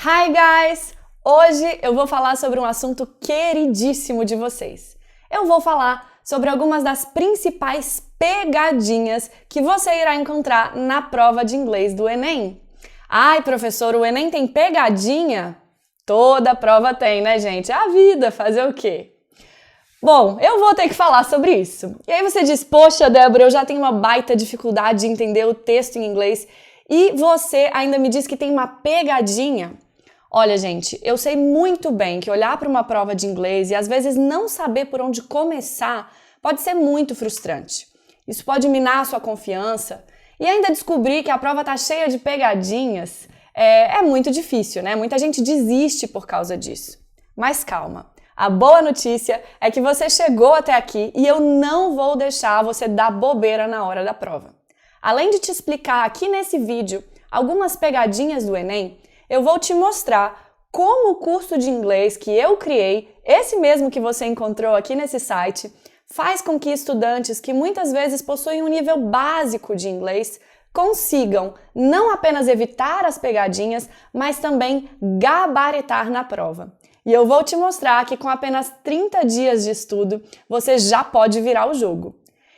Hi guys! Hoje eu vou falar sobre um assunto queridíssimo de vocês. Eu vou falar sobre algumas das principais pegadinhas que você irá encontrar na prova de inglês do Enem. Ai, professor, o Enem tem pegadinha? Toda prova tem, né, gente? É a vida, fazer o quê? Bom, eu vou ter que falar sobre isso. E aí você diz, poxa, Débora, eu já tenho uma baita dificuldade de entender o texto em inglês e você ainda me diz que tem uma pegadinha? Olha, gente, eu sei muito bem que olhar para uma prova de inglês e às vezes não saber por onde começar pode ser muito frustrante. Isso pode minar a sua confiança e ainda descobrir que a prova está cheia de pegadinhas é muito difícil, né? Muita gente desiste por causa disso. Mas calma. A boa notícia é que você chegou até aqui e eu não vou deixar você dar bobeira na hora da prova. Além de te explicar aqui nesse vídeo algumas pegadinhas do Enem, eu vou te mostrar como o curso de inglês que eu criei, esse mesmo que você encontrou aqui nesse site, faz com que estudantes que muitas vezes possuem um nível básico de inglês consigam não apenas evitar as pegadinhas, mas também gabaritar na prova. E eu vou te mostrar que com apenas 30 dias de estudo, você já pode virar o jogo.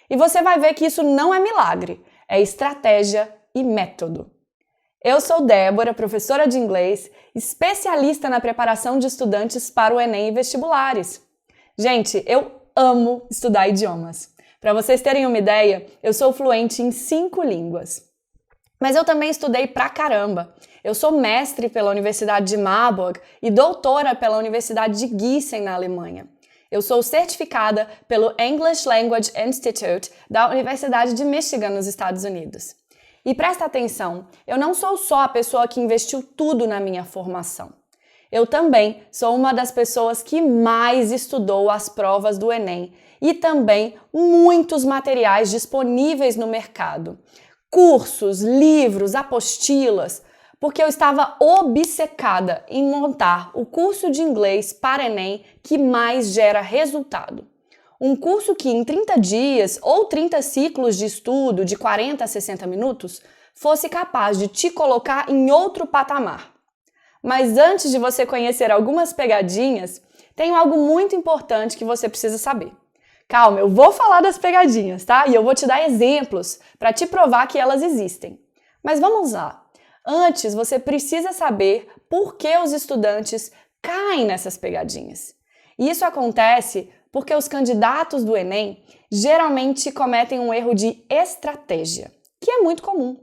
E você vai ver que isso não é milagre, é estratégia e método. Eu sou Débora, professora de inglês, especialista na preparação de estudantes para o Enem e vestibulares. Gente, eu amo estudar idiomas. Para vocês terem uma ideia, eu sou fluente em 5 línguas. Mas eu também estudei pra caramba. Eu sou mestre pela Universidade de Marburg e doutora pela Universidade de Gießen, na Alemanha. Eu sou certificada pelo English Language Institute da Universidade de Michigan, nos Estados Unidos. E presta atenção, eu não sou só a pessoa que investiu tudo na minha formação. Eu também sou uma das pessoas que mais estudou as provas do Enem e também muitos materiais disponíveis no mercado. Cursos, livros, apostilas, porque eu estava obcecada em montar o curso de inglês para Enem que mais gera resultado. Um curso que em 30 dias ou 30 ciclos de estudo de 40 a 60 minutos fosse capaz de te colocar em outro patamar. Mas antes de você conhecer algumas pegadinhas, tem algo muito importante que você precisa saber. Calma, eu vou falar das pegadinhas, tá? E eu vou te dar exemplos para te provar que elas existem. Mas vamos lá. Antes, você precisa saber por que os estudantes caem nessas pegadinhas. E isso acontece porque os candidatos do Enem geralmente cometem um erro de estratégia, que é muito comum.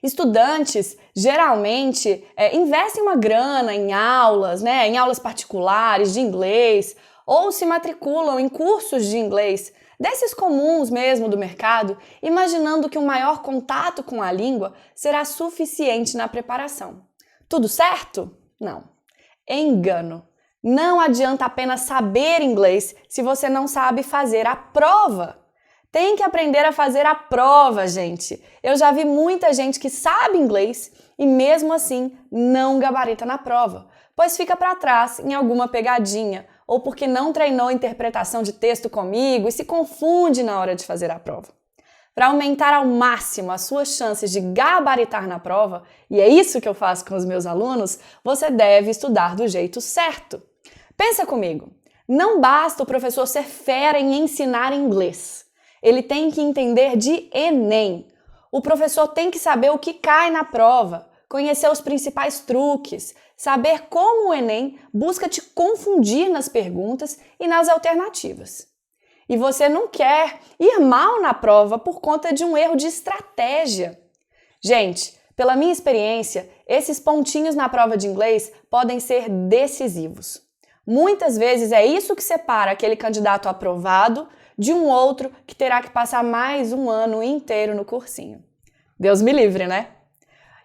Estudantes geralmente investem uma grana em aulas, né, em aulas particulares de inglês, ou se matriculam em cursos de inglês, desses comuns mesmo do mercado, imaginando que um maior contato com a língua será suficiente na preparação. Tudo certo? Não. Engano. Não adianta apenas saber inglês se você não sabe fazer a prova. Tem que aprender a fazer a prova, gente. Eu já vi muita gente que sabe inglês e mesmo assim não gabarita na prova, pois fica para trás em alguma pegadinha ou porque não treinou interpretação de texto comigo e se confunde na hora de fazer a prova. Para aumentar ao máximo as suas chances de gabaritar na prova, e é isso que eu faço com os meus alunos, você deve estudar do jeito certo. Pensa comigo, não basta o professor ser fera em ensinar inglês. Ele tem que entender de Enem. O professor tem que saber o que cai na prova, conhecer os principais truques, saber como o Enem busca te confundir nas perguntas e nas alternativas. E você não quer ir mal na prova por conta de um erro de estratégia. Gente, pela minha experiência, esses pontinhos na prova de inglês podem ser decisivos. Muitas vezes é isso que separa aquele candidato aprovado de um outro que terá que passar mais um ano inteiro no cursinho. Deus me livre, né?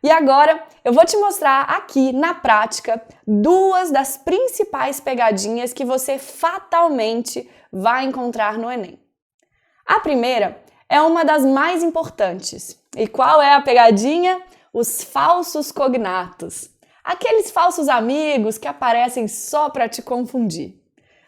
E agora eu vou te mostrar aqui na prática 2 das principais pegadinhas que você fatalmente vai encontrar no Enem. A primeira é uma das mais importantes. E qual é a pegadinha? Os falsos cognatos. Aqueles falsos amigos que aparecem só para te confundir.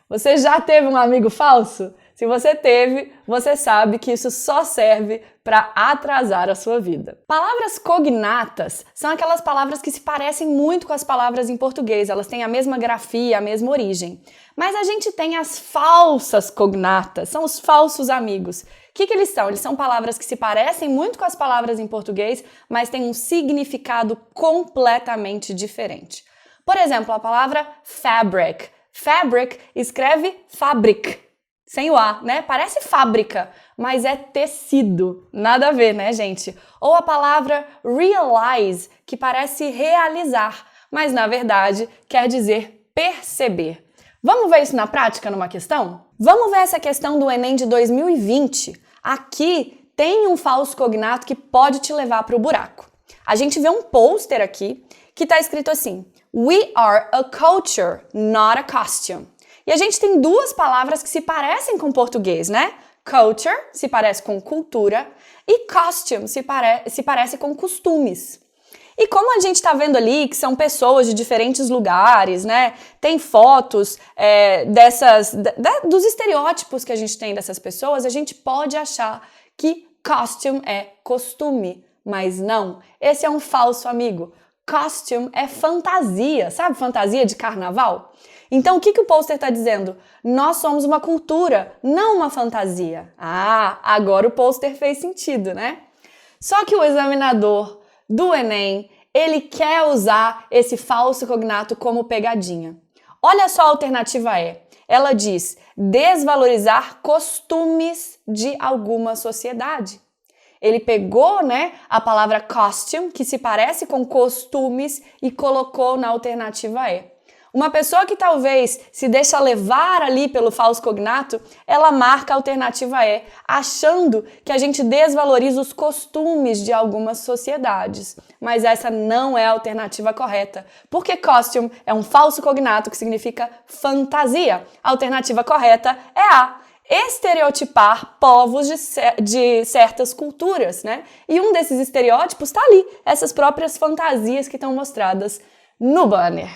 Você já teve um amigo falso? Se você teve, você sabe que isso só serve para atrasar a sua vida. Palavras cognatas são aquelas palavras que se parecem muito com as palavras em português, elas têm a mesma grafia, a mesma origem. Mas a gente tem as falsas cognatas, são os falsos amigos. O que eles são? Eles são palavras que se parecem muito com as palavras em português, mas têm um significado completamente diferente. Por exemplo, a palavra fabric. Fabric escreve fabric, sem o A, né? Parece fábrica, mas é tecido. Nada a ver, né, gente? Ou a palavra realize, que parece realizar, mas na verdade quer dizer perceber. Vamos ver isso na prática numa questão? Vamos ver essa questão do Enem de 2020. Aqui tem um falso cognato que pode te levar para o buraco. A gente vê um pôster aqui que está escrito assim: We are a culture, not a costume. E a gente tem duas palavras que se parecem com português, né? Culture se parece com cultura e costume se parece com costumes. E como a gente está vendo ali que são pessoas de diferentes lugares, né? Tem fotos dos estereótipos que a gente tem dessas pessoas, a gente pode achar que costume é costume, mas não. Esse é um falso amigo. Costume é fantasia, sabe? Fantasia de carnaval. Então, o que o pôster está dizendo? Nós somos uma cultura, não uma fantasia. Ah, agora o pôster fez sentido, né? Só que o examinador do Enem, ele quer usar esse falso cognato como pegadinha. Olha só a alternativa E. Ela diz desvalorizar costumes de alguma sociedade. Ele pegou, né, a palavra costume, que se parece com costumes, e colocou na alternativa E. Uma pessoa que talvez se deixa levar ali pelo falso cognato, ela marca a alternativa E, achando que a gente desvaloriza os costumes de algumas sociedades. Mas essa não é a alternativa correta, porque costume é um falso cognato que significa fantasia. A alternativa correta é A. Estereotipar povos de certas culturas, né? E um desses estereótipos está ali, essas próprias fantasias que estão mostradas no banner.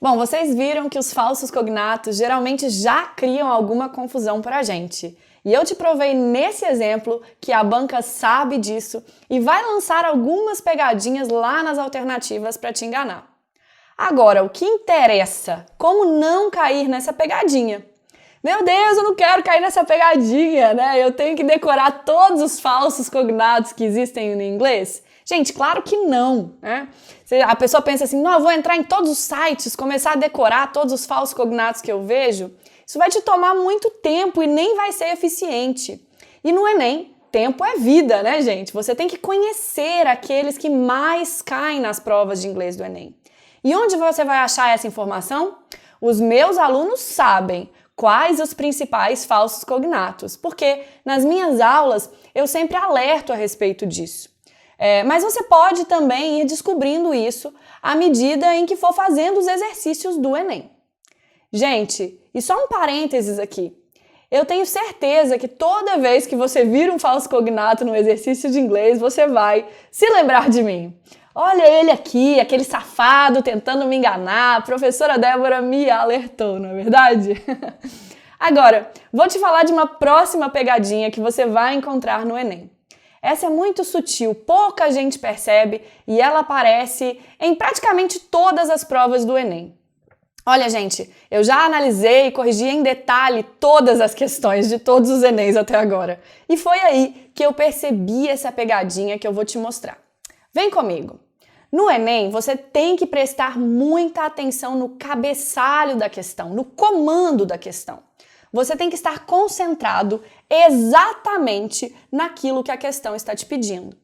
Bom, vocês viram que os falsos cognatos geralmente já criam alguma confusão para a gente. E eu te provei nesse exemplo que a banca sabe disso e vai lançar algumas pegadinhas lá nas alternativas para te enganar. Agora, o que interessa? Como não cair nessa pegadinha? Meu Deus, eu não quero cair nessa pegadinha, né? Eu tenho que decorar todos os falsos cognatos que existem no inglês? Gente, claro que não, né? A pessoa pensa assim, não, eu vou entrar em todos os sites, começar a decorar todos os falsos cognatos que eu vejo. Isso vai te tomar muito tempo e nem vai ser eficiente. E no Enem, tempo é vida, né, gente? Você tem que conhecer aqueles que mais caem nas provas de inglês do Enem. E onde você vai achar essa informação? Os meus alunos sabem quais os principais falsos cognatos, porque nas minhas aulas eu sempre alerto a respeito disso. Mas você pode também ir descobrindo isso à medida em que for fazendo os exercícios do Enem. Gente, e só um parênteses aqui. Eu tenho certeza que toda vez que você vir um falso cognato no exercício de inglês, você vai se lembrar de mim. Olha ele aqui, aquele safado tentando me enganar, a professora Débora me alertou, não é verdade? Agora, vou te falar de uma próxima pegadinha que você vai encontrar no Enem. Essa é muito sutil, pouca gente percebe e ela aparece em praticamente todas as provas do Enem. Olha, gente, eu já analisei e corrigi em detalhe todas as questões de todos os Enems até agora. E foi aí que eu percebi essa pegadinha que eu vou te mostrar. Vem comigo! No Enem, você tem que prestar muita atenção no cabeçalho da questão, no comando da questão. Você tem que estar concentrado exatamente naquilo que a questão está te pedindo.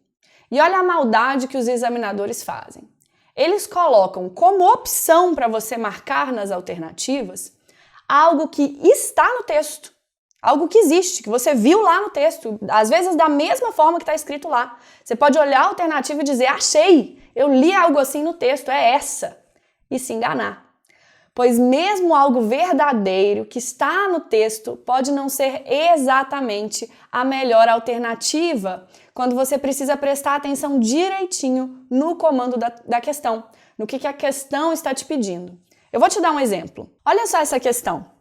E olha a maldade que os examinadores fazem. Eles colocam como opção para você marcar nas alternativas algo que está no texto, algo que existe, que você viu lá no texto, às vezes da mesma forma que está escrito lá. Você pode olhar a alternativa e dizer, achei, eu li algo assim no texto, é essa, e se enganar. Pois mesmo algo verdadeiro que está no texto pode não ser exatamente a melhor alternativa quando você precisa prestar atenção direitinho no comando da questão, no que a questão está te pedindo. Eu vou te dar um exemplo. Olha só essa questão.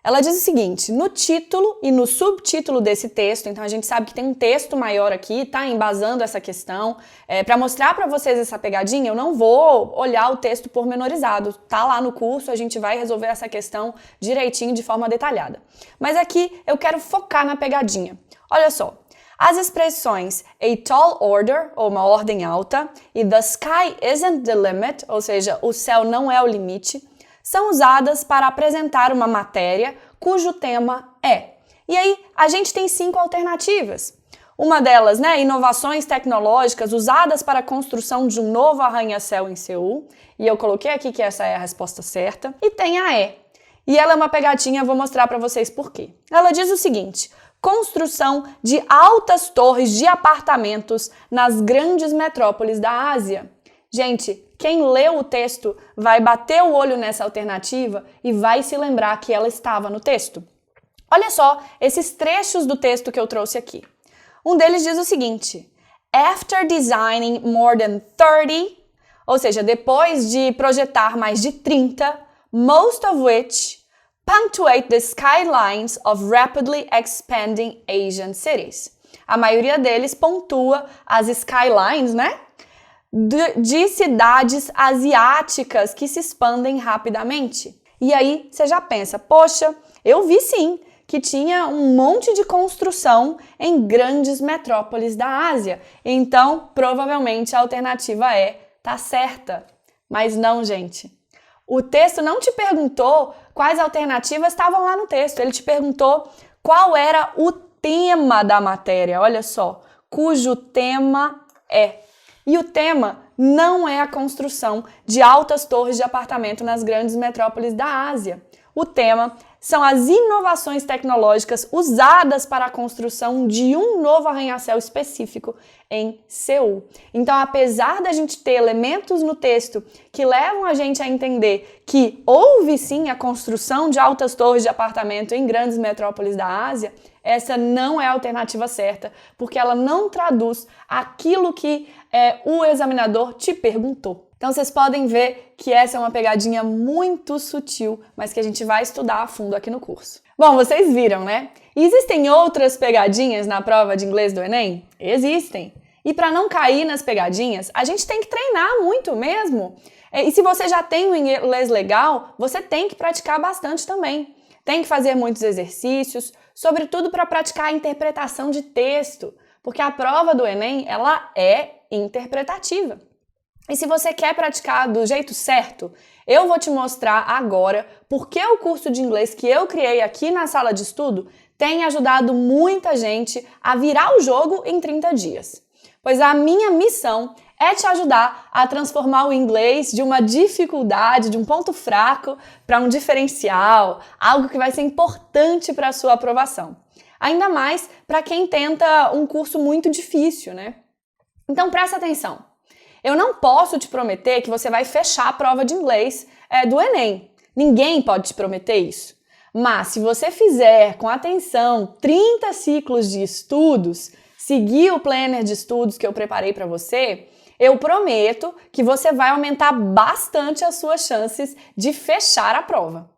Ela diz o seguinte: no título e no subtítulo desse texto, então a gente sabe que tem um texto maior aqui, tá embasando essa questão. Para mostrar para vocês essa pegadinha, eu não vou olhar o texto pormenorizado, tá lá no curso, a gente vai resolver essa questão direitinho, de forma detalhada. Mas aqui eu quero focar na pegadinha. Olha só, as expressões a tall order, ou uma ordem alta, e the sky isn't the limit, ou seja, o céu não é o limite, são usadas para apresentar uma matéria cujo tema é. E aí, a gente tem 5 alternativas. Uma delas, inovações tecnológicas usadas para a construção de um novo arranha-céu em Seul. E eu coloquei aqui que essa é a resposta certa. E tem a E. E ela é uma pegadinha, vou mostrar para vocês por quê. Ela diz o seguinte: construção de altas torres de apartamentos nas grandes metrópoles da Ásia. Gente, quem leu o texto vai bater o olho nessa alternativa e vai se lembrar que ela estava no texto. Olha só esses trechos do texto que eu trouxe aqui. Um deles diz o seguinte: After designing more than 30, ou seja, depois de projetar mais de 30, most of which punctuate the skylines of rapidly expanding Asian cities. A maioria deles pontua as skylines, de cidades asiáticas que se expandem rapidamente. E aí você já pensa, poxa, eu vi sim que tinha um monte de construção em grandes metrópoles da Ásia. Então, provavelmente a alternativa E tá certa. Mas não, gente. O texto não te perguntou quais alternativas estavam lá no texto. Ele te perguntou qual era o tema da matéria, olha só, cujo tema é. E o tema não é a construção de altas torres de apartamento nas grandes metrópoles da Ásia. O tema são as inovações tecnológicas usadas para a construção de um novo arranha-céu específico em Seul. Então, apesar da gente ter elementos no texto que levam a gente a entender que houve sim a construção de altas torres de apartamento em grandes metrópoles da Ásia, essa não é a alternativa certa, porque ela não traduz aquilo que o examinador te perguntou. Então vocês podem ver que essa é uma pegadinha muito sutil, mas que a gente vai estudar a fundo aqui no curso. Bom, vocês viram, né? Existem outras pegadinhas na prova de inglês do Enem? Existem. E para não cair nas pegadinhas, a gente tem que treinar muito mesmo. E se você já tem um inglês legal, você tem que praticar bastante também. Tem que fazer muitos exercícios, sobretudo para praticar a interpretação de texto, porque a prova do Enem, ela é interpretativa. E se você quer praticar do jeito certo, eu vou te mostrar agora porque o curso de inglês que eu criei aqui na sala de estudo tem ajudado muita gente a virar o jogo em 30 dias. Pois a minha missão é te ajudar a transformar o inglês de uma dificuldade, de um ponto fraco, para um diferencial, algo que vai ser importante para a sua aprovação. Ainda mais para quem tenta um curso muito difícil, né? Então presta atenção. Eu não posso te prometer que você vai fechar a prova de inglês do Enem. Ninguém pode te prometer isso. Mas se você fizer com atenção 30 ciclos de estudos, seguir o planner de estudos que eu preparei para você, eu prometo que você vai aumentar bastante as suas chances de fechar a prova.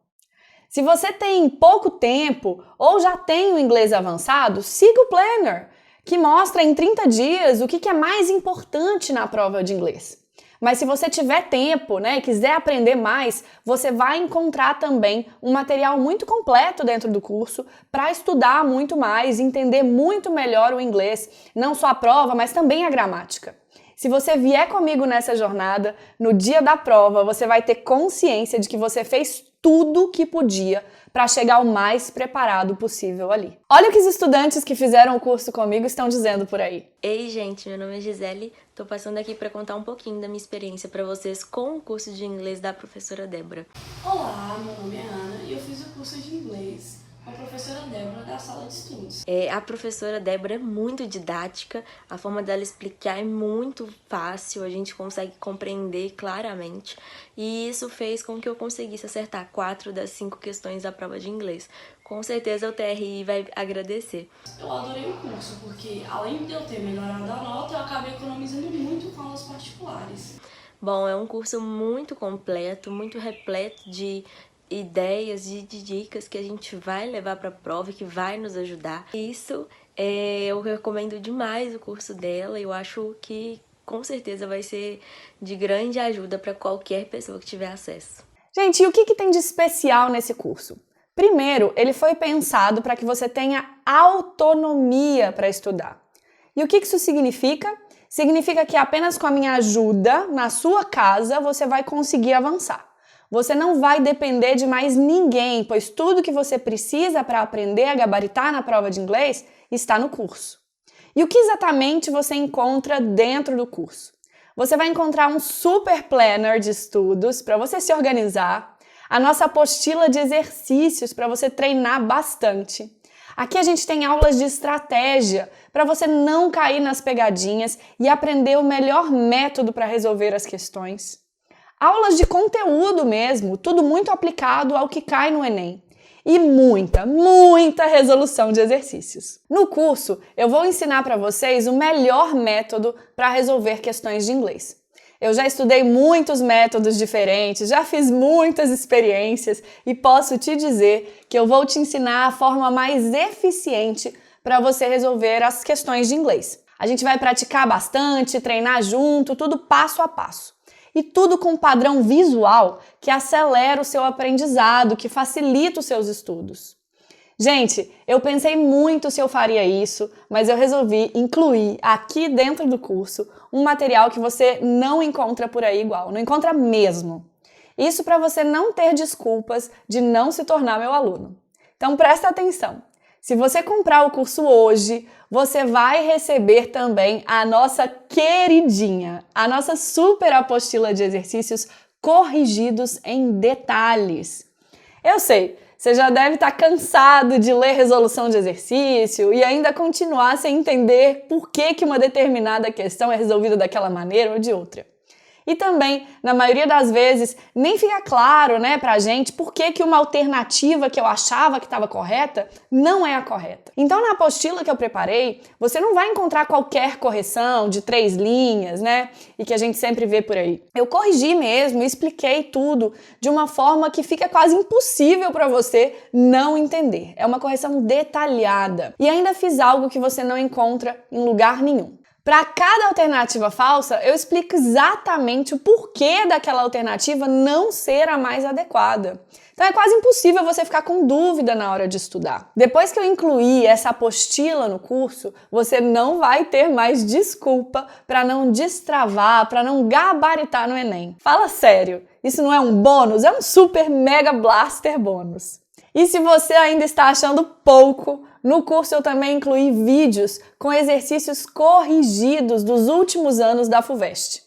Se você tem pouco tempo ou já tem o inglês avançado, siga o planner, que mostra em 30 dias o que é mais importante na prova de inglês. Mas se você tiver tempo, e quiser aprender mais, você vai encontrar também um material muito completo dentro do curso para estudar muito mais, entender muito melhor o inglês, não só a prova, mas também a gramática. Se você vier comigo nessa jornada, no dia da prova, você vai ter consciência de que você fez tudo o que podia para chegar o mais preparado possível ali. Olha o que os estudantes que fizeram o curso comigo estão dizendo por aí. Ei, gente, meu nome é Gisele, tô passando aqui para contar um pouquinho da minha experiência para vocês com o curso de inglês da professora Débora. Olá, meu nome é Ana e eu fiz o curso de inglês com a professora Débora da sala de estudos. A professora Débora é muito didática, a forma dela explicar é muito fácil, a gente consegue compreender claramente e isso fez com que eu conseguisse acertar 4 das 5 questões da prova de inglês. Com certeza o TRI vai agradecer. Eu adorei o curso porque, além de eu ter melhorado a nota, eu acabei economizando muito com aulas particulares. Bom, é um curso muito completo, muito repleto de ideias, de dicas que a gente vai levar para a prova e que vai nos ajudar. Isso eu recomendo demais o curso dela. Eu acho que com certeza vai ser de grande ajuda para qualquer pessoa que tiver acesso. Gente, e o que tem de especial nesse curso? Primeiro, ele foi pensado para que você tenha autonomia para estudar. E o que isso significa? Significa que apenas com a minha ajuda, na sua casa, você vai conseguir avançar. Você não vai depender de mais ninguém, pois tudo que você precisa para aprender a gabaritar na prova de inglês está no curso. E o que exatamente você encontra dentro do curso? Você vai encontrar um super planner de estudos para você se organizar, a nossa apostila de exercícios para você treinar bastante. Aqui a gente tem aulas de estratégia para você não cair nas pegadinhas e aprender o melhor método para resolver as questões. Aulas de conteúdo mesmo, tudo muito aplicado ao que cai no Enem. E muita resolução de exercícios. No curso, eu vou ensinar para vocês o melhor método para resolver questões de inglês. Eu já estudei muitos métodos diferentes, já fiz muitas experiências e posso te dizer que eu vou te ensinar a forma mais eficiente para você resolver as questões de inglês. A gente vai praticar bastante, treinar junto, tudo passo a passo. E tudo com um padrão visual que acelera o seu aprendizado, que facilita os seus estudos. Gente, eu pensei muito se eu faria isso, mas eu resolvi incluir aqui dentro do curso um material que você não encontra por aí igual, não encontra mesmo. Isso para você não ter desculpas de não se tornar meu aluno. Então presta atenção. Se você comprar o curso hoje, você vai receber também a nossa queridinha, a nossa super apostila de exercícios corrigidos em detalhes. Eu sei, você já deve estar cansado de ler resolução de exercício e ainda continuar sem entender por que uma determinada questão é resolvida daquela maneira ou de outra. E também, na maioria das vezes, nem fica claro, pra gente por que uma alternativa que eu achava que estava correta não é a correta. Então, na apostila que eu preparei, você não vai encontrar qualquer correção de 3 linhas, e que a gente sempre vê por aí. Eu corrigi mesmo e expliquei tudo de uma forma que fica quase impossível para você não entender. É uma correção detalhada. E ainda fiz algo que você não encontra em lugar nenhum. Para cada alternativa falsa, eu explico exatamente o porquê daquela alternativa não ser a mais adequada. Então é quase impossível você ficar com dúvida na hora de estudar. Depois que eu incluí essa apostila no curso, você não vai ter mais desculpa para não destravar, para não gabaritar no Enem. Fala sério, isso não é um bônus? É um super mega blaster bônus. E se você ainda está achando pouco, no curso eu também incluí vídeos com exercícios corrigidos dos últimos anos da FUVEST,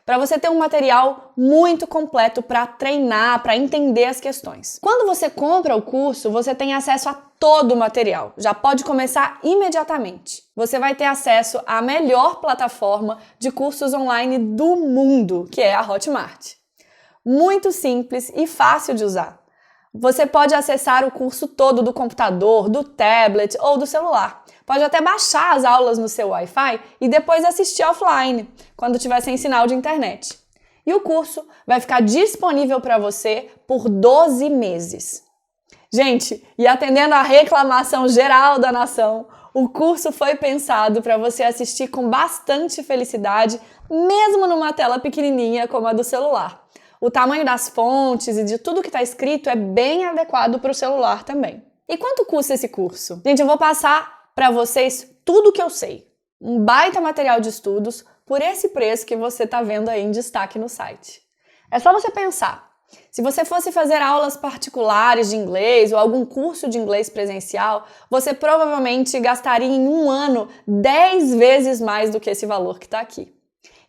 para você ter um material muito completo para treinar, para entender as questões. Quando você compra o curso, você tem acesso a todo o material, já pode começar imediatamente. Você vai ter acesso à melhor plataforma de cursos online do mundo, que é a Hotmart. Muito simples e fácil de usar. Você pode acessar o curso todo do computador, do tablet ou do celular. Pode até baixar as aulas no seu Wi-Fi e depois assistir offline, quando tiver sem sinal de internet. E o curso vai ficar disponível para você por 12 meses. Gente, e atendendo à reclamação geral da nação, o curso foi pensado para você assistir com bastante felicidade, mesmo numa tela pequenininha como a do celular. O tamanho das fontes e de tudo que está escrito é bem adequado para o celular também. E quanto custa esse curso? Gente, eu vou passar para vocês tudo o que eu sei. Um baita material de estudos por esse preço que você está vendo aí em destaque no site. É só você pensar. Se você fosse fazer aulas particulares de inglês ou algum curso de inglês presencial, você provavelmente gastaria em um ano 10 vezes mais do que esse valor que está aqui.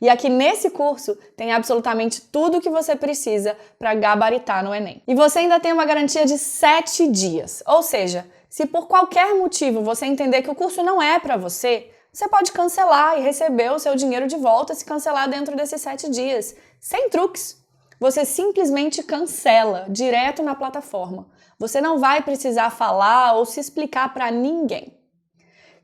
E aqui nesse curso tem absolutamente tudo o que você precisa para gabaritar no Enem. E você ainda tem uma garantia de 7 dias. Ou seja, se por qualquer motivo você entender que o curso não é para você, você pode cancelar e receber o seu dinheiro de volta se cancelar dentro desses 7 dias. Sem truques. Você simplesmente cancela direto na plataforma. Você não vai precisar falar ou se explicar para ninguém.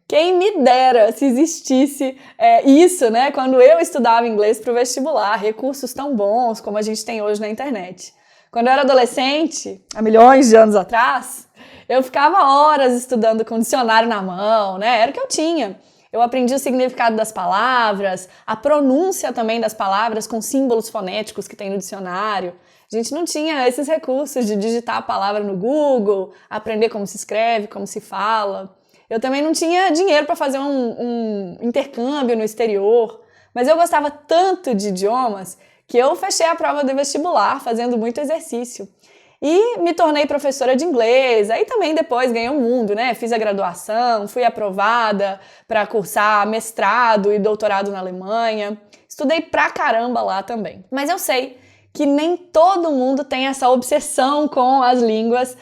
Quem me dera se existisse isso, quando eu estudava inglês para o vestibular, recursos tão bons como a gente tem hoje na internet. Quando eu era adolescente, há milhões de anos atrás, eu ficava horas estudando com o dicionário na mão, né? Era o que eu tinha. Eu aprendi o significado das palavras, a pronúncia também das palavras com símbolos fonéticos que tem no dicionário. A gente não tinha esses recursos de digitar a palavra no Google, aprender como se escreve, como se fala. Eu também não tinha dinheiro para fazer um intercâmbio no exterior, mas eu gostava tanto de idiomas que eu fechei a prova do vestibular fazendo muito exercício. E me tornei professora de inglês, aí também depois ganhei o mundo, né? Fiz a graduação, fui aprovada para cursar mestrado e doutorado na Alemanha. Estudei pra caramba lá também. Mas eu sei que nem todo mundo tem essa obsessão com as línguas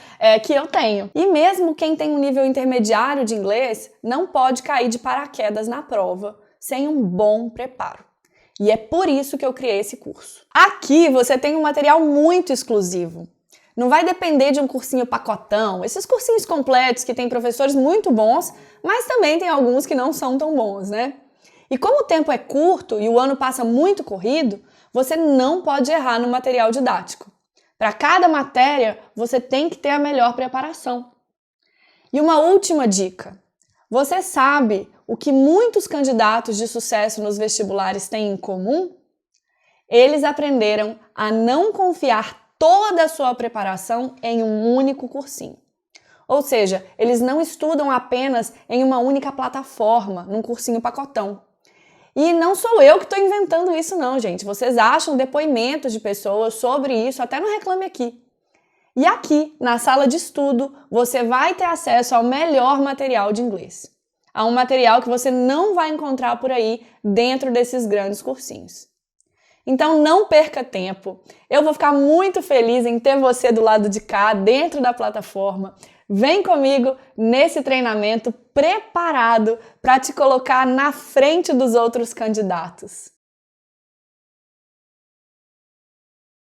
que eu tenho. E mesmo quem tem um nível intermediário de inglês não pode cair de paraquedas na prova sem um bom preparo. E é por isso que eu criei esse curso. Aqui você tem um material muito exclusivo. Não vai depender de um cursinho pacotão, esses cursinhos completos que tem professores muito bons, mas também tem alguns que não são tão bons, né? E como o tempo é curto e o ano passa muito corrido, você não pode errar no material didático. Para cada matéria, você tem que ter a melhor preparação. E uma última dica. Você sabe o que muitos candidatos de sucesso nos vestibulares têm em comum? Eles aprenderam a não confiar toda a sua preparação em um único cursinho. Ou seja, eles não estudam apenas em uma única plataforma, num cursinho pacotão. E não sou eu que estou inventando isso não, gente. Vocês acham depoimentos de pessoas sobre isso até no Reclame Aqui. E aqui, na sala de estudo, você vai ter acesso ao melhor material de inglês. A um material que você não vai encontrar por aí dentro desses grandes cursinhos. Então não perca tempo. Eu vou ficar muito feliz em ter você do lado de cá, dentro da plataforma. Vem comigo nesse treinamento preparado para te colocar na frente dos outros candidatos.